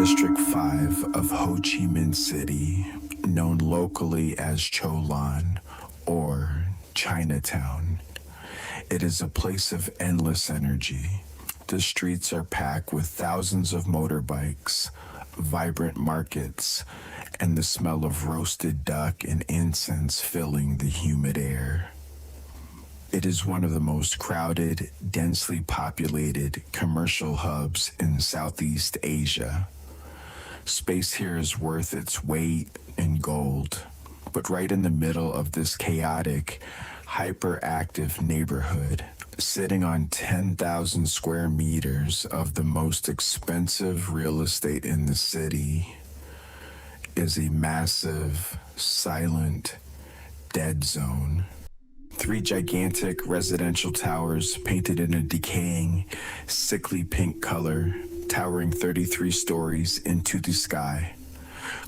District 5 of Ho Chi Minh City, known locally as Cholan or Chinatown. It is a place of endless energy. The streets are packed with thousands of motorbikes, vibrant markets, and the smell of roasted duck and incense filling the humid air. It is one of the most crowded, densely populated commercial hubs in Southeast Asia. Space here is worth its weight in gold, but right in the middle of this chaotic, hyperactive neighborhood, sitting on 10,000 square meters of the most expensive real estate in the city, is a massive, silent, dead zone. 3 gigantic residential towers painted in a decaying, sickly pink color, towering 33 stories into the sky.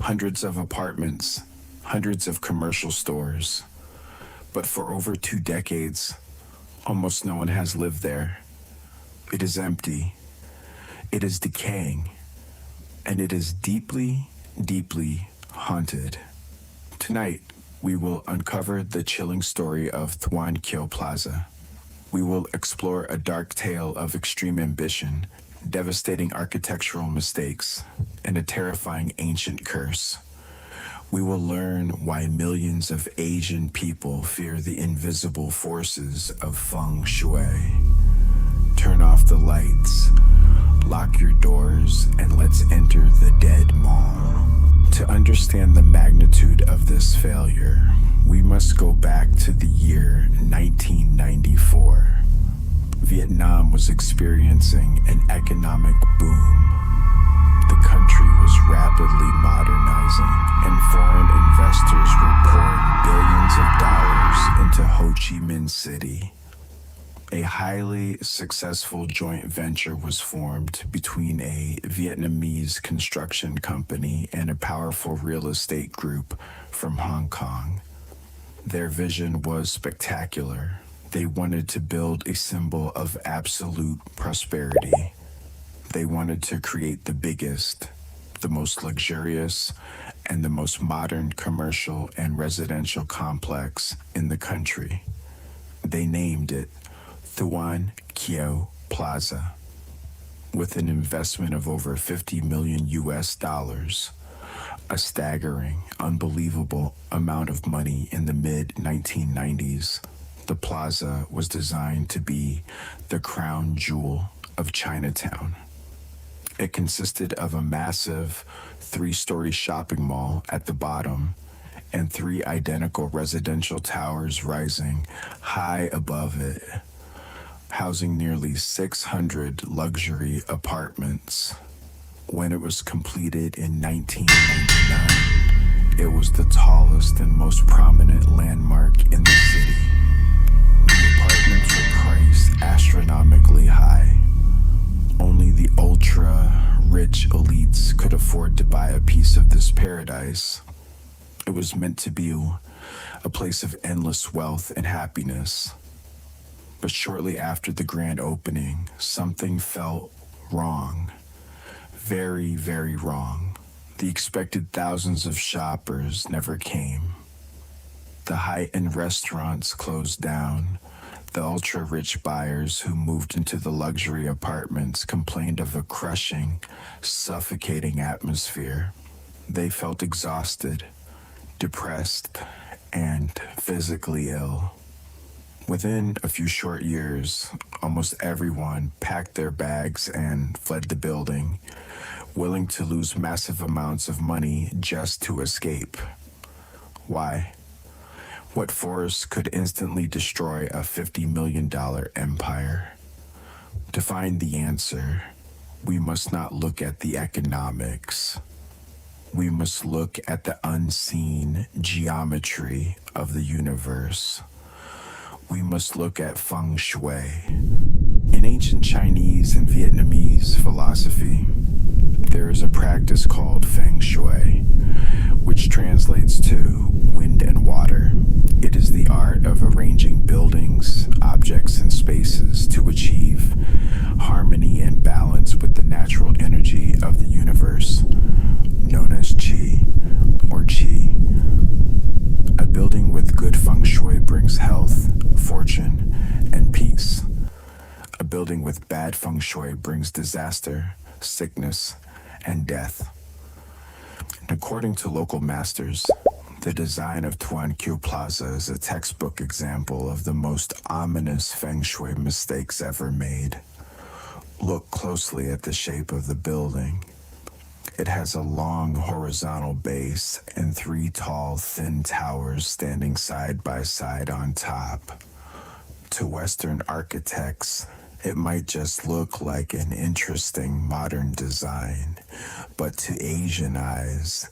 Hundreds of apartments, hundreds of commercial stores. But for over 2 decades, almost no one has lived there. It is empty. It is decaying. And it is deeply, deeply haunted. Tonight, we will uncover the chilling story of Thuan Kieu Plaza. We will explore a dark tale of extreme ambition, devastating architectural mistakes, and a terrifying ancient curse. We will learn why millions of Asian people fear the invisible forces of Feng Shui. Turn off the lights, lock your doors, and let's enter the dead mall. To understand the magnitude of this failure, we must go back to the year 1994. Vietnam was experiencing an economic boom. The country was rapidly modernizing, and foreign investors were pouring billions of dollars into Ho Chi Minh City. A highly successful joint venture was formed between a Vietnamese construction company and a powerful real estate group from Hong Kong. Their vision was spectacular. They wanted to build a symbol of absolute prosperity. They wanted to create the biggest, the most luxurious, and the most modern commercial and residential complex in the country. They named it Thuan Kieu Plaza. With an investment of over 50 million US dollars, a staggering, unbelievable amount of money in the mid-1990s, the plaza was designed to be the crown jewel of Chinatown. It consisted of a massive 3-story shopping mall at the bottom and 3 identical residential towers rising high above it, housing nearly 600 luxury apartments. When it was completed in 1999, it was the tallest and most prominent landmark in the city. The apartments were priced astronomically high. Only the ultra-rich elites could afford to buy a piece of this paradise. It was meant to be a place of endless wealth and happiness. But shortly after the grand opening, something felt wrong. Very, very wrong. The expected thousands of shoppers never came. The high-end restaurants closed down. The ultra-rich buyers who moved into the luxury apartments complained of a crushing, suffocating atmosphere. They felt exhausted, depressed, and physically ill. Within a few short years, almost everyone packed their bags and fled the building, willing to lose massive amounts of money just to escape. Why? What force could instantly destroy a $50 million empire? To find the answer, we must not look at the economics. We must look at the unseen geometry of the universe. We must look at Feng Shui. In ancient Chinese and Vietnamese philosophy, there is a practice called Feng Shui, which translates to wind and water. It is the art of arranging buildings, objects, and spaces to achieve harmony and balance with the natural energy of the universe. Shui brings disaster, sickness, and death. According to local masters, the design of Thuan Kieu Plaza is a textbook example of the most ominous Feng Shui mistakes ever made. Look closely at the shape of the building. It has a long horizontal base and 3 tall, thin towers standing side by side on top. To Western architects, it might just look like an interesting modern design, but to Asian eyes,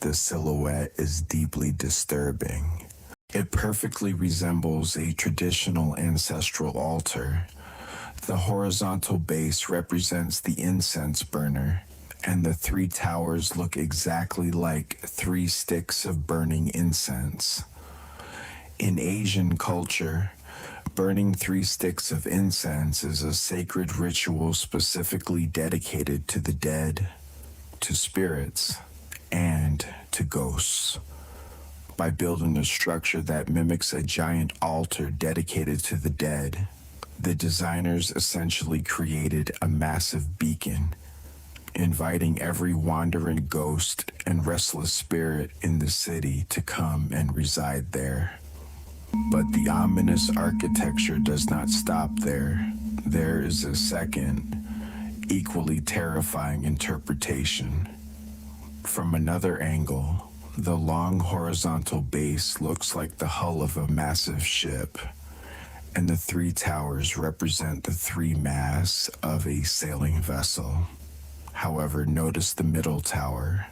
the silhouette is deeply disturbing. It perfectly resembles a traditional ancestral altar. The horizontal base represents the incense burner, and the 3 towers look exactly like 3 sticks of burning incense. In Asian culture, burning 3 sticks of incense is a sacred ritual specifically dedicated to the dead, to spirits, and to ghosts. By building a structure that mimics a giant altar dedicated to the dead, the designers essentially created a massive beacon, inviting every wandering ghost and restless spirit in the city to come and reside there. But the ominous architecture does not stop there. There is a second, equally terrifying interpretation. From another angle, the long horizontal base looks like the hull of a massive ship, and the 3 towers represent the 3 masts of a sailing vessel. However, notice the middle tower.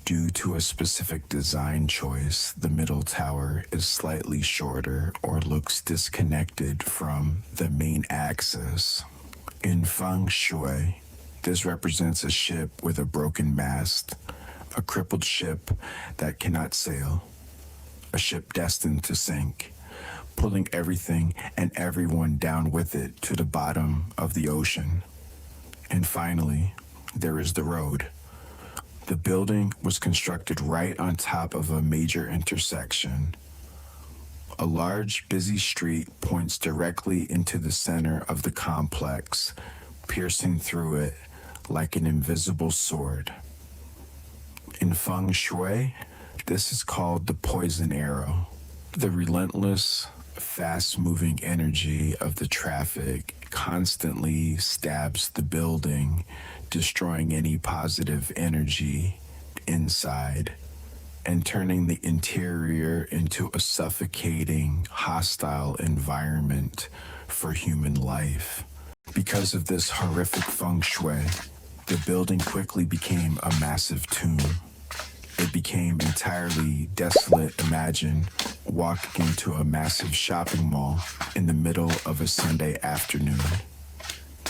Due to a specific design choice, the middle tower is slightly shorter or looks disconnected from the main axis. In Feng Shui, this represents a ship with a broken mast, a crippled ship that cannot sail, a ship destined to sink, pulling everything and everyone down with it to the bottom of the ocean. And finally, there is the road. The building was constructed right on top of a major intersection. A large, busy street points directly into the center of the complex, piercing through it like an invisible sword. In Feng Shui, this is called the poison arrow. The relentless, fast-moving energy of the traffic constantly stabs the building, destroying any positive energy inside and turning the interior into a suffocating, hostile environment for human life. Because of this horrific feng shui, the building quickly became a massive tomb. It became entirely desolate. Imagine walking into a massive shopping mall in the middle of a Sunday afternoon.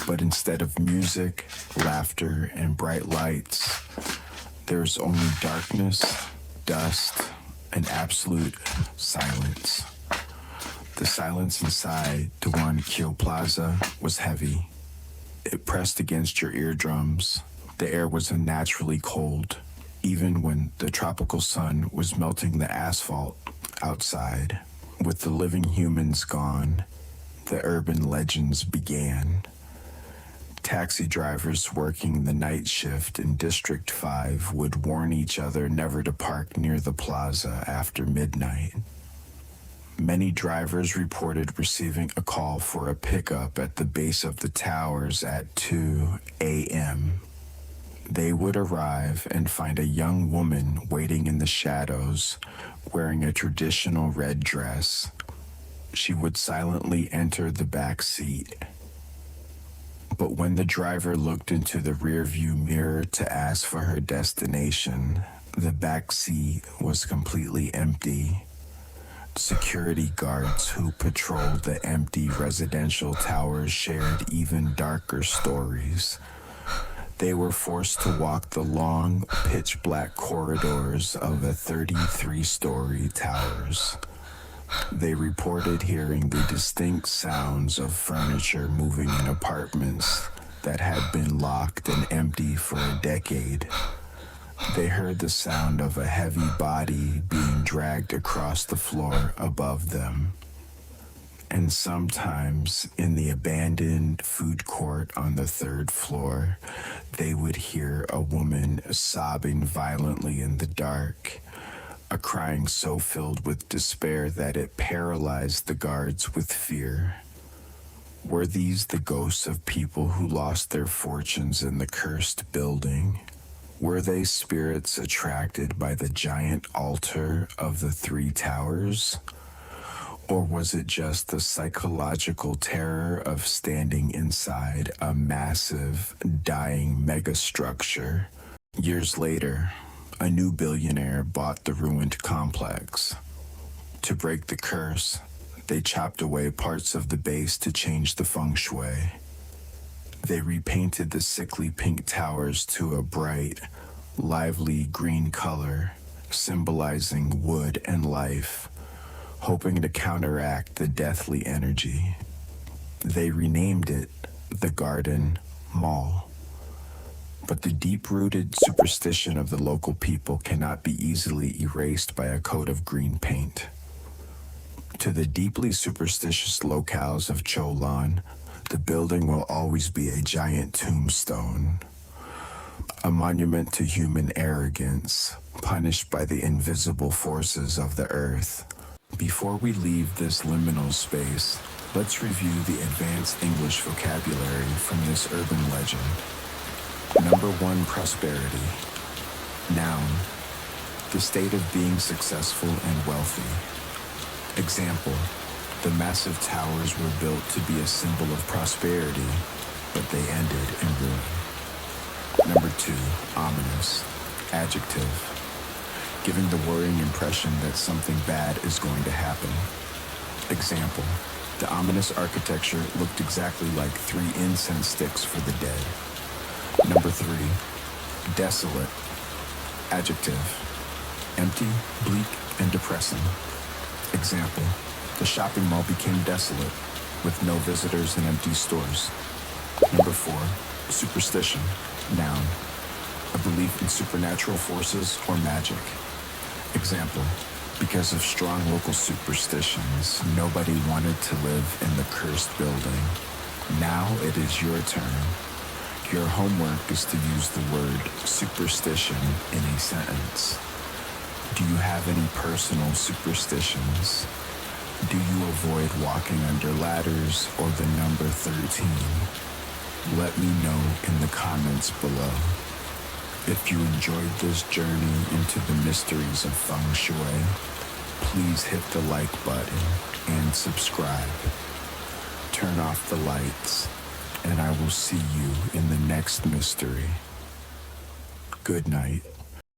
But instead of music, laughter, and bright lights, there's only darkness, dust, and absolute silence. The silence inside Thuan Kieu Plaza was heavy. It pressed against your eardrums. The air was unnaturally cold, even when the tropical sun was melting the asphalt outside. With the living humans gone, the urban legends began. Taxi drivers working the night shift in District 5 would warn each other never to park near the plaza after midnight. Many drivers reported receiving a call for a pickup at the base of the towers at 2 a.m. They would arrive and find a young woman waiting in the shadows, wearing a traditional red dress. She would silently enter the back seat. But when the driver looked into the rearview mirror to ask for her destination, the back seat was completely empty. Security guards who patrolled the empty residential towers shared even darker stories. They were forced to walk the long, pitch-black corridors of the 33-story towers. They reported hearing the distinct sounds of furniture moving in apartments that had been locked and empty for a decade. They heard the sound of a heavy body being dragged across the floor above them. And sometimes in the abandoned food court on the third floor, they would hear a woman sobbing violently in the dark, a crying so filled with despair that it paralyzed the guards with fear. Were these the ghosts of people who lost their fortunes in the cursed building? Were they spirits attracted by the giant altar of the three towers? Or was it just the psychological terror of standing inside a massive, dying megastructure? Years later, a new billionaire bought the ruined complex. To break the curse, they chopped away parts of the base to change the Feng Shui. They repainted the sickly pink towers to a bright, lively green color, symbolizing wood and life, hoping to counteract the deathly energy. They renamed it the Garden Mall. But the deep-rooted superstition of the local people cannot be easily erased by a coat of green paint. To the deeply superstitious locales of Cholan, the building will always be a giant tombstone, a monument to human arrogance, punished by the invisible forces of the earth. Before we leave this liminal space, let's review the advanced English vocabulary from this urban legend. Number 1, prosperity. Noun, the state of being successful and wealthy. Example, the massive towers were built to be a symbol of prosperity, but they ended in ruin. Number 2, ominous. Adjective, giving the worrying impression that something bad is going to happen. Example, the ominous architecture looked exactly like 3 incense sticks for the dead. Number 3, desolate. Adjective, empty, bleak, and depressing. Example, the shopping mall became desolate, with no visitors and empty stores. Number 4, superstition. Noun, a belief in supernatural forces or magic. Example, because of strong local superstitions, nobody wanted to live in the cursed building. Now it is your turn. Your homework is to use the word superstition in a sentence. Do you have any personal superstitions? Do you avoid walking under ladders or the number 13? Let me know in the comments below. If you enjoyed this journey into the mysteries of Feng Shui, please hit the like button and subscribe. Turn off the lights, and I will see you in the next mystery. Good night.